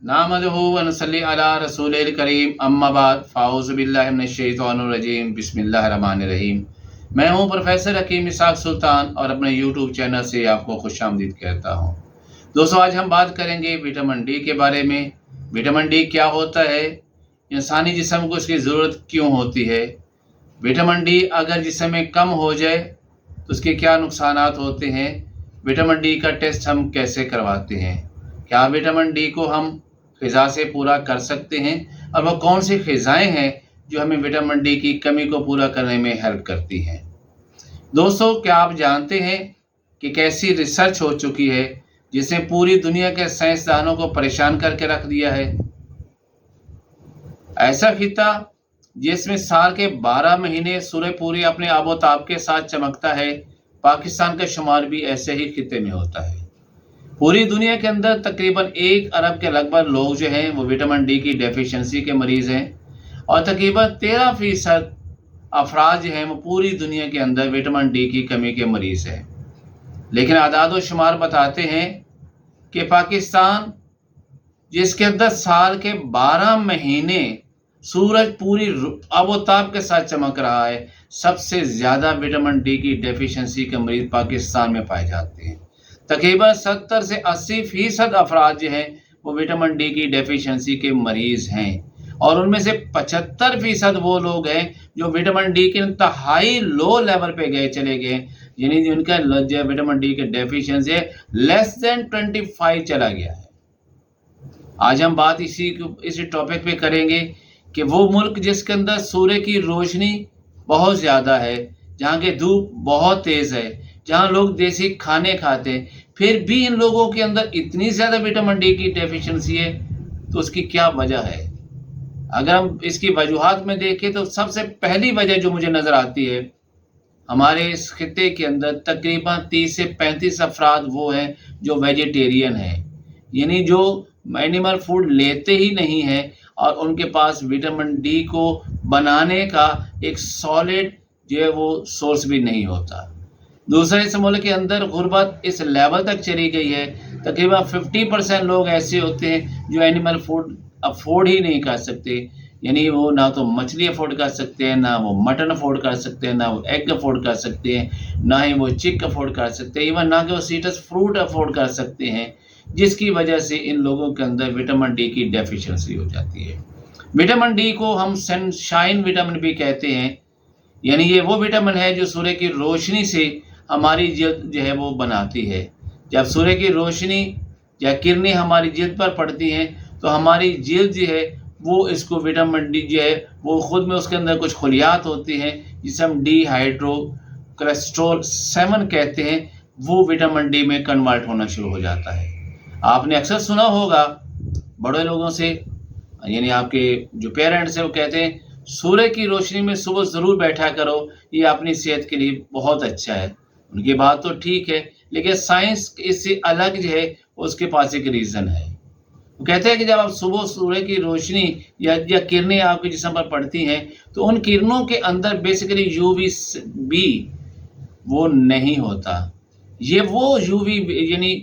नामदहु व नसल्ली अला रसूलिल करीम अम्मा बाद फ़ाऊज़ु बिल्लाहि मिनश शैतानिर रजीम बिस्मिल्लाहिर रहमानिर रहीम। मैं हूं प्रोफेसर हकीम इसहाक सुल्तान और अपने यूट्यूब चैनल से आपको खुशामदीद कहता हूं। दोस्तों, आज हम बात करेंगे विटामिन डी के बारे में। विटामिन डी क्या होता है, इंसानी जिस्म को इसकी ज़रूरत क्यों होती है, विटामिन डी अगर जिस्म में कम हो जाए तो उसके क्या नुकसानात होते हैं, विटामिन डी का टेस्ट हम कैसे करवाते हैं, क्या विटामिन डी को हम ग़िज़ा से पूरा कर सकते हैं और वह कौन सी ग़िज़ाएँ हैं जो हमें विटामिन डी की कमी को पूरा करने में हेल्प करती हैं। दोस्तों, क्या आप जानते हैं कि कैसी रिसर्च हो चुकी है जिसने पूरी दुनिया के साइंसदानों को परेशान करके रख दिया है। ऐसा खिता जिसमें साल के 12 महीने सूरज पूरी अपने आबोताब के साथ चमकता है, पाकिस्तान का शुमार भी ऐसे ही खिते में होता है। पूरी दुनिया के अंदर तकरीबन 1 अरब के लगभग लोग जो हैं वो विटामिन डी की डेफिशिएंसी के मरीज़ हैं और तकरीबन 13% अफराद जो हैं वो पूरी दुनिया के अंदर विटामिन डी की कमी के मरीज़ हैं। लेकिन आदाद व शुमार बताते हैं कि पाकिस्तान, जिसके अंदर साल के 12 महीने सूरज पूरी आबोताब के साथ चमक रहा है, सबसे ज़्यादा विटामिन डी की डेफिशिएंसी के मरीज़ पाकिस्तान में पाए जाते हैं। तकरीबन 70 से 80% अफराद जो हैं वो विटामिन डी की डेफिशिएंसी के मरीज़ हैं और उनमें से 75% वो लोग हैं जो विटामिन डी के इंतहाई लो लेवल पे चले गए, यानी जिनका विटामिन डी के डेफिशिएंसी लेस देन 25 चला गया है। आज हम बात इसी टॉपिक पे करेंगे कि वो मुल्क जिसके अंदर सूर्य की रोशनी बहुत ज़्यादा है, जहाँ की धूप बहुत तेज़ है, जहाँ लोग देसी खाने खाते हैं, फिर भी इन लोगों के अंदर इतनी ज़्यादा विटामिन डी की डेफिशिएंसी है, तो उसकी क्या वजह है। अगर हम इसकी वजूहात में देखें तो सबसे पहली वजह जो मुझे नज़र आती है, हमारे इस खिते के अंदर तकरीबन 30 से 35 अफराद वो हैं जो वेजिटेरियन हैं, यानी जो एनिमल फूड लेते ही नहीं हैं और उनके पास विटामिन डी को बनाने का एक सॉलिड जो है वो सोर्स भी नहीं होता। दूसरे, इस मुल्क के अंदर गुर्बत इस लेवल तक चली गई है, तकरीबन 50% लोग ऐसे होते हैं जो एनिमल फूड अफोर्ड ही नहीं कर सकते, यानी वो ना तो मछली अफोर्ड कर सकते हैं, ना वो मटन अफोर्ड कर सकते हैं, ना वो एग अफोर्ड कर सकते हैं, ना ही वो चिक अफोर्ड कर सकते हैं, इवन ना कि वो सीट्रस फ्रूट अफोर्ड कर सकते हैं, जिसकी वजह से इन लोगों के अंदर विटामिन डी की डेफिशिएंसी हो जाती है। विटामिन डी को हम सनशाइन विटामिन भी कहते हैं, यानी ये वो विटामिन है जो सूर्य की रोशनी से हमारी जल्द जो है वो बनाती है। जब सूर्य की रोशनी या किरणें हमारी जल्द पर पड़ती हैं तो हमारी जल्द जो है वो इसको विटामिन डी जो है वो ख़ुद में उसके अंदर कुछ खलियात होती हैं जिसे हम डिहाइड्रो कोलेस्ट्रॉल 7 कहते हैं, वो विटामिन डी में कन्वर्ट होना शुरू हो जाता है। आपने अक्सर सुना होगा बड़े लोगों से, यानी आपके जो पेरेंट्स हैं, वो कहते हैं सूर्य की रोशनी में सुबह ज़रूर बैठा करो, ये अपनी सेहत के लिए बहुत अच्छा है। उनकी बात तो ठीक है, लेकिन साइंस इससे अलग जो है उसके पास एक रीज़न है। वो कहते हैं कि जब आप सुबह सूर्य की रोशनी या किरणें आपके जिस्म पर पड़ती हैं तो उन किरणों के अंदर बेसिकली यूवी बी वो नहीं होता। ये वो यूवी यानी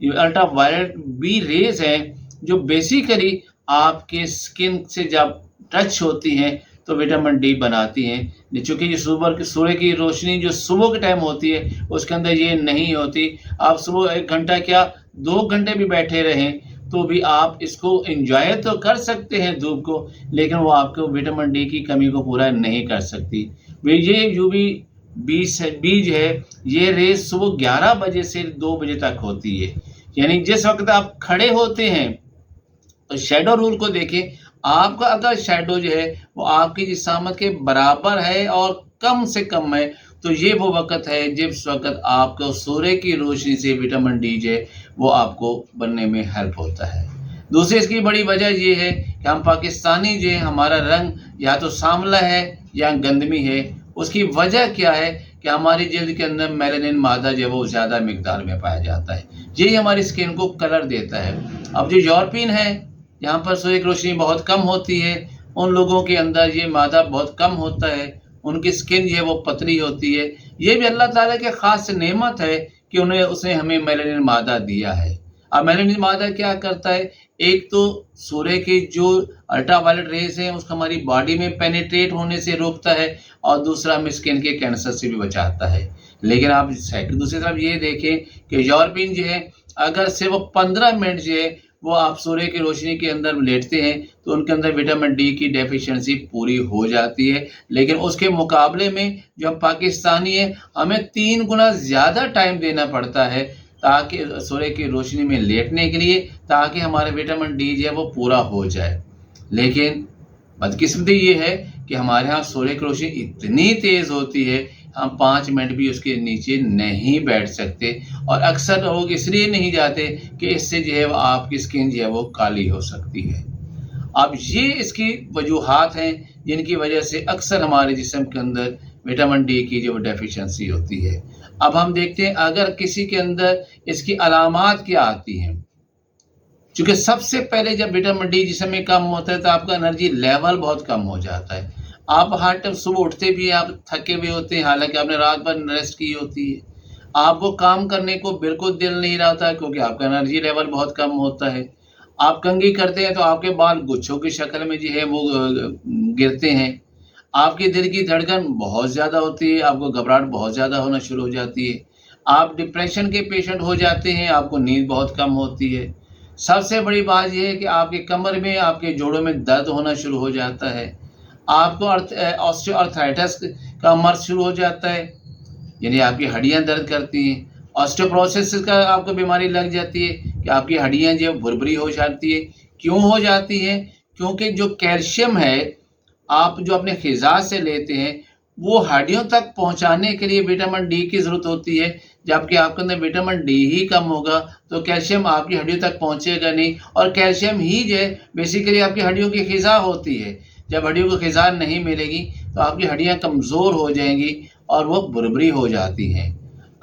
अल्ट्रा वायलेट बी रेज हैं जो बेसिकली आपके स्किन से जब टच होती हैं तो विटामिन डी बनाती हैं। चूँकि ये सूर्य की रोशनी जो सुबह के टाइम होती है उसके अंदर ये नहीं होती। आप सुबह 1 घंटा क्या 2 घंटे भी बैठे रहें तो भी आप इसको एंजॉय तो कर सकते हैं धूप को, लेकिन वो आपको विटामिन डी की कमी को पूरा नहीं कर सकती। ये यूवी बीज है, ये रेज सुबह 11 बजे से 2 बजे तक होती है, यानी जिस वक्त आप खड़े होते हैं तो शैडो रूल को देखें, आपका अगर शैडो जो है वो आपकी जिस्मात के बराबर है और कम से कम है तो ये वो वक्त है जिस वक्त आपको सूर्य की रोशनी से विटामिन डी जो है वो आपको बनने में हेल्प होता है। दूसरी इसकी बड़ी वजह ये है कि हम पाकिस्तानी जो है, हमारा रंग या तो सांवला है या गंदमी है। उसकी वजह क्या है कि हमारी जल्द के अंदर मेलानिन मादा जो है वो ज़्यादा मिकदार में पाया जाता है, यही हमारी स्किन को कलर देता है। अब जो यूरोपियन है, यहाँ पर सूर्य की रोशनी बहुत कम होती है, उन लोगों के अंदर ये मादा बहुत कम होता है, उनकी स्किन जो है वो पतली होती है। ये भी अल्लाह ताला की ख़ास नेमत है कि उसने हमें मेलानिन मादा दिया है। अब मेलानिन मादा क्या करता है, एक तो सूर्य की जो अल्ट्रा वायलेट रेज हैं उसको हमारी बॉडी में पेनिट्रेट होने से रोकता है, और दूसरा हमें स्किन के कैंसर से भी बचाता है। लेकिन आप दूसरी तरफ ये देखें कि यूरोपियन जो है, अगर सिर्फ 15 मिनट जो है वो आप सूर्य की रोशनी के अंदर लेटते हैं तो उनके अंदर विटामिन डी की डेफिशिएंसी पूरी हो जाती है। लेकिन उसके मुकाबले में जो हम पाकिस्तानी हैं, हमें 3 गुना ज़्यादा टाइम देना पड़ता है ताकि सूर्य की रोशनी में लेटने के लिए, ताकि हमारे विटामिन डी जो है वो पूरा हो जाए। लेकिन बदकिस्मती ये है कि हमारे यहाँ सूर्य की रोशनी इतनी तेज़ होती है, हम 5 मिनट भी उसके नीचे नहीं बैठ सकते, और अक्सर लोग इसलिए नहीं जाते कि इससे जो है वो आपकी स्किन जो है वो काली हो सकती है। अब ये इसकी वजूहात हैं जिनकी वजह से अक्सर हमारे जिस्म के अंदर विटामिन डी की जो डेफिशिएंसी होती है। अब हम देखते हैं अगर किसी के अंदर इसकी अलामात क्या आती हैं। चूँकि सबसे पहले जब विटामिन डी जिस्म में कम होता है तो आपका एनर्जी लेवल बहुत कम हो जाता है। आप हर टाइम सुबह उठते भी हैं, आप थके हुए होते हैं, हालांकि आपने रात भर रेस्ट की होती है। आप वो काम करने को बिल्कुल दिल नहीं रहता क्योंकि आपका एनर्जी लेवल बहुत कम होता है। आप कंघी करते हैं तो आपके बाल गुच्छों की शक्ल में जो है वो गिरते हैं। आपके दिल की धड़कन बहुत ज़्यादा होती है, आपको घबराहट बहुत ज़्यादा होना शुरू हो जाती है। आप डिप्रेशन के पेशेंट हो जाते हैं, आपको नींद बहुत कम होती है। सबसे बड़ी बात यह है कि आपके कमर में, आपके जोड़ों में दर्द होना शुरू हो जाता है। आपको ऑस्टियोआर्थराइटिस का मर्ज शुरू हो जाता है, यानी आपकी हड्डियां दर्द करती हैं। ऑस्टियोपोरोसिस का आपको बीमारी लग जाती है कि आपकी हड्डियां जो भुरभुरी हो जाती है। क्यों हो जाती है? क्योंकि जो कैल्शियम है आप जो अपने ग़िज़ा से लेते हैं वो हड्डियों तक पहुंचाने के लिए विटामिन डी की ज़रूरत होती है। जबकि आपके अंदर विटामिन डी ही कम होगा तो कैल्शियम आपकी हड्डियों तक पहुंचेगा नहीं, और कैल्शियम ही जो है बेसिकली आपकी हड्डियों की ग़िज़ा होती है। जब हड्डियों को ग़िज़ा नहीं मिलेगी तो आपकी हड्डियां कमज़ोर हो जाएंगी और वो भुरभुरी हो जाती हैं।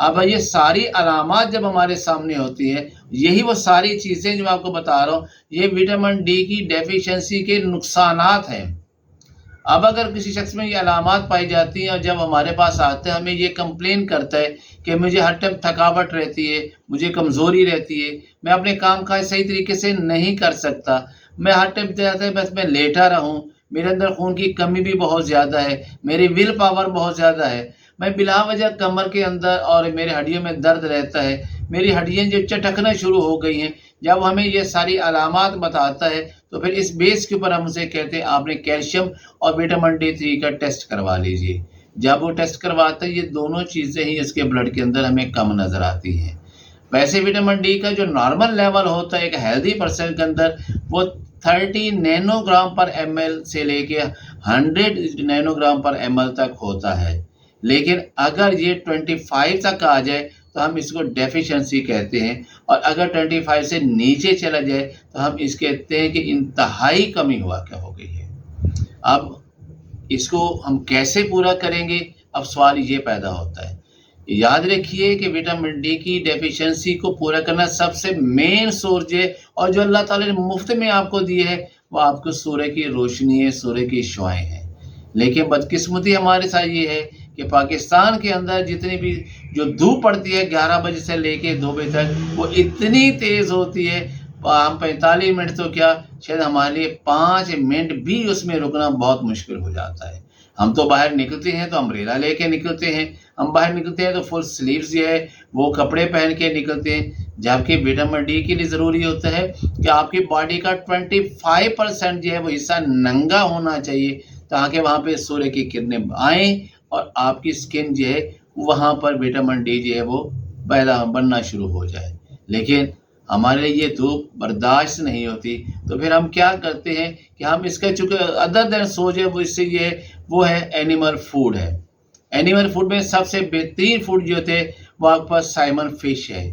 अब ये सारी अलामात जब हमारे सामने होती है, यही वो सारी चीज़ें जो मैं आपको बता रहा हूँ, ये विटामिन डी की डेफिशिएंसी के नुकसानात हैं। अब अगर किसी शख्स में ये अलामात पाई जाती हैं और जब हमारे पास आता है, हमें ये कंप्लेन करता है कि मुझे हर टाइम थकावट रहती है, मुझे कमज़ोरी रहती है, मैं अपने काम काज सही तरीके से नहीं कर सकता, मैं हर टाइम चाहता है बस मैं लेटा रहूँ, मेरे अंदर खून की कमी भी बहुत ज़्यादा है, मेरी विल पावर बहुत ज़्यादा है, मैं बिला वजह कमर के अंदर और मेरी हड्डियों में दर्द रहता है, मेरी हड्डियाँ जो चटकना शुरू हो गई हैं। जब हमें ये सारी अलामात बताता है तो फिर इस बेस के ऊपर हम उसे कहते हैं आपने कैल्शियम और विटामिन डी3 का टेस्ट करवा लीजिए। जब वो टेस्ट करवाते हैं, ये दोनों चीज़ें ही इसके ब्लड के अंदर हमें कम नज़र आती हैं। वैसे विटामिन डी का जो नॉर्मल लेवल होता है एक हेल्दी पर्सन के अंदर, वो 30 नैनोग्राम पर ml से लेके 100 नैनोग्राम पर ml तक होता है। लेकिन अगर ये 25 तक आ जाए तो हम इसको डेफिशिएंसी कहते हैं, और अगर 25 से नीचे चला जाए तो हम इस कहते हैं कि इंतहाई कमी हुआ क्या हो गई है। अब इसको हम कैसे पूरा करेंगे, अब सवाल ये पैदा होता है। याद रखिए कि विटामिन डी की डेफिशिएंसी को पूरा करना सबसे मेन सोर्स है, और जो अल्लाह ताला ने मुफ्त में आपको दिए है वो आपको सूर्य की रोशनी है, सूर्य की शुआएं हैं। लेकिन बदकिस्मती हमारे साथ ये है कि पाकिस्तान के अंदर जितनी भी जो धूप पड़ती है 11 बजे से लेके 2 बजे तक, वो इतनी तेज़ होती है, हम 45 मिनट तो क्या शायद हमारे लिए 5 मिनट भी उसमें रुकना बहुत मुश्किल हो जाता है। हम तो बाहर निकलते हैं तो अम्ब्रेला लेके निकलते हैं, हम बाहर निकलते हैं तो फुल स्लीव्स जो है वो कपड़े पहन के निकलते हैं। जबकि विटामिन डी के लिए ज़रूरी होता है कि आपकी बॉडी का 25% जो है वो हिस्सा नंगा होना चाहिए, ताकि वहाँ पे सूर्य की किरणें आएँ और आपकी स्किन जो है वहाँ पर विटामिन डी जो है वो पैदा बनना शुरू हो जाए। लेकिन हमारे लिए ये धूप बर्दाश्त नहीं होती, तो फिर हम क्या करते हैं कि हम इसका चूँकि अदर देन सोच है वो इससे ये वो है एनिमल फूड है। एनिमल फूड में सबसे बेहतरीन फूड जो थे वो आपके पास साइमन फ़िश है,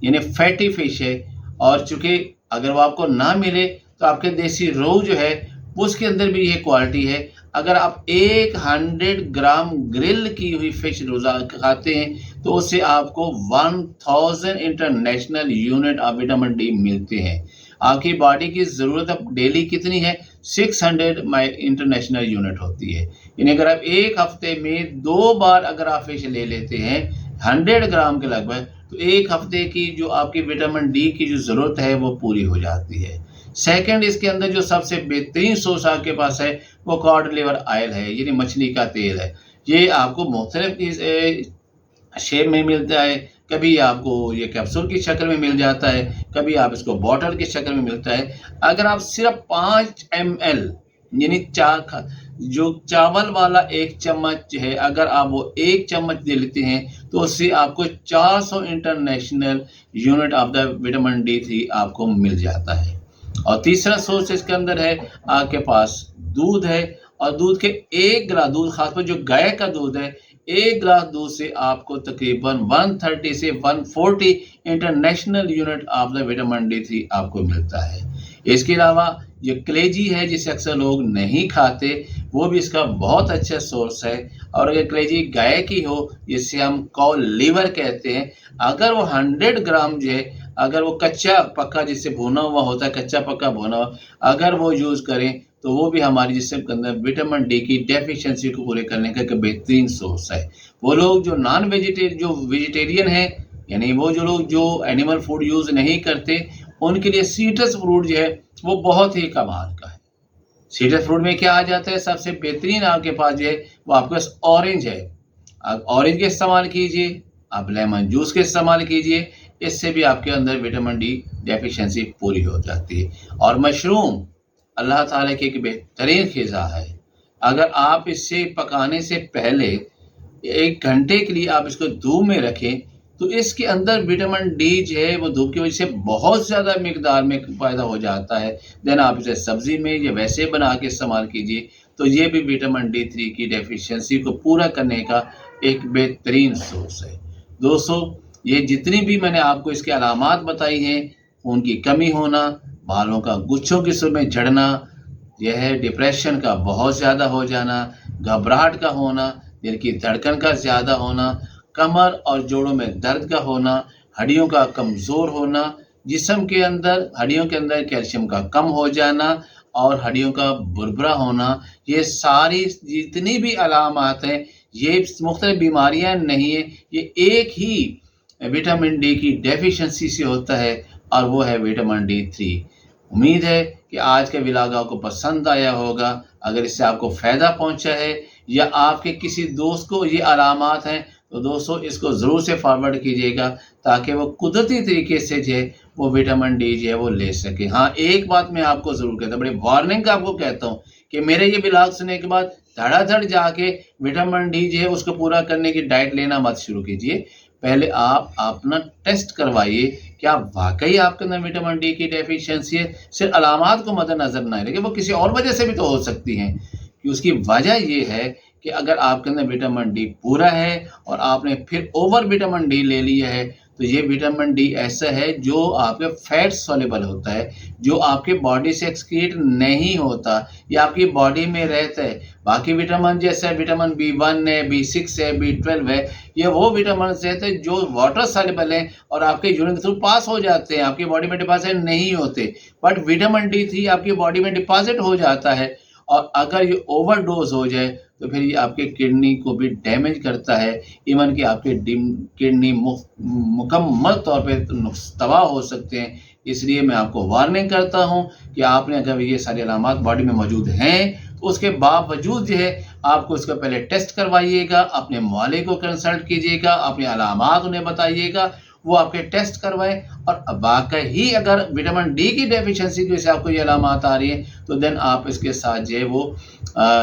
यानी फैटी फ़िश है। और चूँकि अगर वो आपको ना मिले तो आपके देसी रोहू जो है उसके अंदर भी ये क्वालिटी है। अगर आप 100 ग्राम ग्रिल की हुई फ़िश रोज़ा खाते हैं तो उससे आपको 1000 international unit of vitamin D मिलते हैं। आपकी बॉडी की ज़रूरत अब डेली कितनी है? 600 इंटरनेशनल यूनिट होती है। यानी अगर आप एक हफ्ते में 2 बार अगर आप फ़िश ले लेते हैं 100 ग्राम के लगभग, تو ایک ہفتے کی جو آپ کی وٹامن ڈی کی جو ضرورت ہے وہ پوری ہو جاتی ہے۔ سیکنڈ، اس کے اندر جو سب سے بہترین سورس آپ کے پاس ہے وہ کاڈ لیور آئل ہے، یعنی مچھلی کا تیل ہے۔ یہ آپ کو مختلف شیپ میں ملتا ہے، کبھی آپ کو یہ کیپسول کی شکل میں مل جاتا ہے، کبھی آپ اس کو بوٹل کی شکل میں ملتا ہے۔ اگر آپ صرف 5 ml یعنی جو چاول والا 1 چمچ ہے، اگر آپ وہ 1 چمچ دے لیتے ہیں تو اس سے آپ کو 400 international unit of the vitamin D3 آپ کو مل جاتا ہے۔ اور تیسرا سورس اس کے اندر ہے آپ کے پاس دودھ ہے، اور دودھ کے 1 گلاس دودھ، خاص پر جو گائے کا دودھ ہے، 1 گلاس دودھ سے آپ کو تقریباً 130 سے 140 international unit of the vitamin D3 آپ کو ملتا ہے۔ اس کے علاوہ یہ کلیجی ہے جسے اکثر لوگ نہیں کھاتے، وہ بھی اس کا بہت اچھا سورس ہے۔ اور اگر کلیجی گائے کی ہو جسے ہم کاؤ لیور کہتے ہیں، اگر وہ 100 گرام جو ہے، اگر وہ کچا پکا جس سے بھونا ہوا ہوتا ہے، کچا پکا بھونا ہوا، اگر وہ یوز کریں تو وہ بھی ہماری جسم کے اندر وٹامن ڈی کی ڈیفیشنسی کو پورے کرنے کا ایک بہترین سورس ہے۔ وہ لوگ جو ویجیٹیرین ہیں، یعنی وہ جو لوگ جو اینیمل فوڈ یوز نہیں کرتے، ان کے لیے سیٹرس فروٹ جو ہے وہ بہت ہی کمال کا ہے۔ سیٹرس فروٹ میں کیا آ جاتا ہے؟ سب سے بہترین آپ کے پاس جو ہے وہ آپ کے پاس اورنج ہے۔ آپ اورنج کا استعمال کیجئے، آپ لیمن جوس کا استعمال کیجئے، اس سے بھی آپ کے اندر وٹامن ڈی ڈیفیشنسی پوری ہو جاتی ہے۔ اور مشروم اللہ تعالیٰ کی ایک بہترین غذا ہے۔ اگر آپ اس سے پکانے سے پہلے 1 گھنٹے کے لیے آپ اس کو دھوپ میں رکھیں تو اس کے اندر وٹامن ڈی جو ہے وہ دھوپ کی وجہ سے بہت زیادہ مقدار میں پیدا ہو جاتا ہے۔ دین آپ اسے سبزی میں یا ویسے بنا کے استعمال کیجیے، تو یہ بھی وٹامن D3 کی ڈیفیشنسی کو پورا کرنے کا ایک بہترین سورس ہے۔ دوستو، یہ جتنی بھی میں نے آپ کو اس کے علامات بتائی ہیں، خون کی کمی ہونا، بالوں کا گچھوں کی صورت میں جھڑنا، یہ ہے ڈپریشن کا بہت زیادہ ہو جانا، گھبراہٹ کا ہونا، دل کی دھڑکن کا زیادہ ہونا، کمر اور جوڑوں میں درد کا ہونا، ہڈیوں کا کمزور ہونا، جسم کے اندر ہڈیوں کے اندر کیلشیم کا کم ہو جانا اور ہڈیوں کا بھربھرا ہونا، یہ ساری جتنی بھی علامات ہیں یہ مختلف بیماریاں نہیں ہیں، یہ ایک ہی وٹامن ڈی کی ڈیفیشنسی سے ہوتا ہے، اور وہ ہے وٹامن D3۔ امید ہے کہ آج کا ولاگ آپ کو پسند آیا ہوگا۔ اگر اس سے آپ کو فائدہ پہنچا ہے یا آپ کے کسی دوست کو یہ علامات ہیں تو دوستو اس کو ضرور سے فارورڈ کیجیے گا، تاکہ وہ قدرتی طریقے سے جو ہے وہ وٹامن ڈی جو ہے وہ لے سکے۔ ہاں، ایک بات میں آپ کو ضرور کہتا ہوں، بڑی وارننگ آپ کو کہتا ہوں کہ میرے یہ ولاگ سننے کے بعد دھڑا دھڑ جا کے وٹامن ڈی جو ہے اس کو پورا کرنے کی ڈائٹ لینا مت شروع کیجیے۔ پہلے آپ اپنا ٹیسٹ کروائیے، کیا واقعی آپ کے اندر وٹامن ڈی کی ڈیفیشنسی ہے۔ صرف علامات کو مد نظر نہ رکھیں، وہ کسی اور وجہ سے بھی تو ہو سکتی ہیں، کہ اس کی وجہ یہ ہے کہ اگر آپ کے اندر وٹامن ڈی پورا ہے اور آپ نے پھر اوور وٹامن ڈی لے لیا ہے، تو یہ وٹامن ڈی ایسا ہے جو آپ کے فیٹ سولیبل ہوتا ہے، جو آپ کے باڈی سے ایکسکریٹ نہیں ہوتا، یہ آپ کی باڈی میں رہتا ہے۔ باقی وٹامن جیسے وٹامن B1 ہے، B6 ہے، B12 ہے، یہ وہ وٹامنز ہیں جو واٹر سولیبل ہیں اور آپ کے یورین کے تھرو پاس ہو جاتے ہیں، آپ کی باڈی میں ڈپازٹ نہیں ہوتے۔ بٹ وٹامن D3 آپ کی باڈی میں ڈپازٹ ہو جاتا ہے، اور اگر یہ اوور ڈوز ہو جائے تو پھر یہ آپ کے کڈنی کو بھی ڈیمیج کرتا ہے، ایون کہ آپ کے کڈنی مکمل طور پہ تباہ ہو سکتے ہیں۔ اس لیے میں آپ کو وارننگ کرتا ہوں کہ آپ نے اگر یہ سارے علامات باڈی میں موجود ہیں تو اس کے باوجود جو ہے آپ کو اس کا پہلے ٹیسٹ کروائیے گا، اپنے معالج کو کنسلٹ کیجیے گا، اپنے علامات انہیں بتائیے گا، وہ آپ کے ٹیسٹ کروائیں، اور واقعی اگر وٹامن ڈی کی ڈیفیشنسی کی وجہ سے آپ کو یہ علامات آ رہی ہیں تو دین آپ اس کے ساتھ جو ہے وہ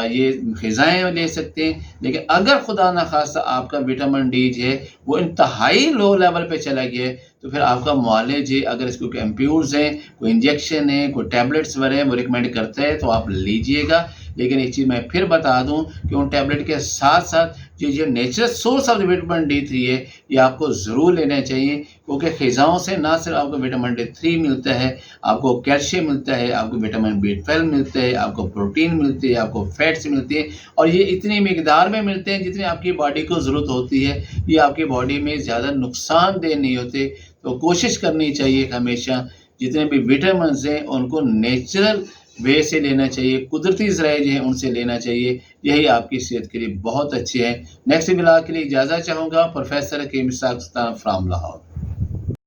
یہ غذائیں لے سکتے ہیں۔ لیکن اگر خدا نخواستہ آپ کا وٹامن ڈی جو ہے وہ انتہائی لو لیول پہ چلا گیا ہے تو پھر آپ کا معالج ہے، اگر اس کو ایمپیورز ہیں، کوئی انجیکشن ہے، کوئی ٹیبلٹس وغیرہ ہیں وہ ریکمینڈ کرتا ہے تو آپ لیجئے گا۔ لیکن ایک چیز میں پھر بتا دوں کہ ان ٹیبلٹ کے ساتھ ساتھ جو natural source of vitamin D3 ہے یہ آپ کو ضرور لینا چاہیے، کیونکہ غذاؤں سے نہ صرف آپ کو وٹامن D3 ملتا ہے، آپ کو کیلشیم ملتا ہے، آپ کو وٹامن B12 ملتا ہے، آپ کو پروٹین ملتی ہے، آپ کو فیٹس ملتی ہیں، اور یہ اتنی مقدار میں ملتے ہیں جتنی آپ کی باڈی کو ضرورت ہوتی ہے۔ یہ آپ کی باڈی میں زیادہ نقصان دہ نہیں ہوتے، تو کوشش کرنی چاہیے کہ ہمیشہ جتنے بھی وٹامنز ہیں ان کو نیچرل وے سے لینا چاہیے، قدرتی ذرائع جو ہیں ان سے لینا چاہیے، یہی آپ کی صحت کے لیے بہت اچھی ہے۔ نیکسٹ ولاگ کے لیے اجازت چاہوں گا، پروفیسر حکیم اسحاق سلطان فرام لاہور۔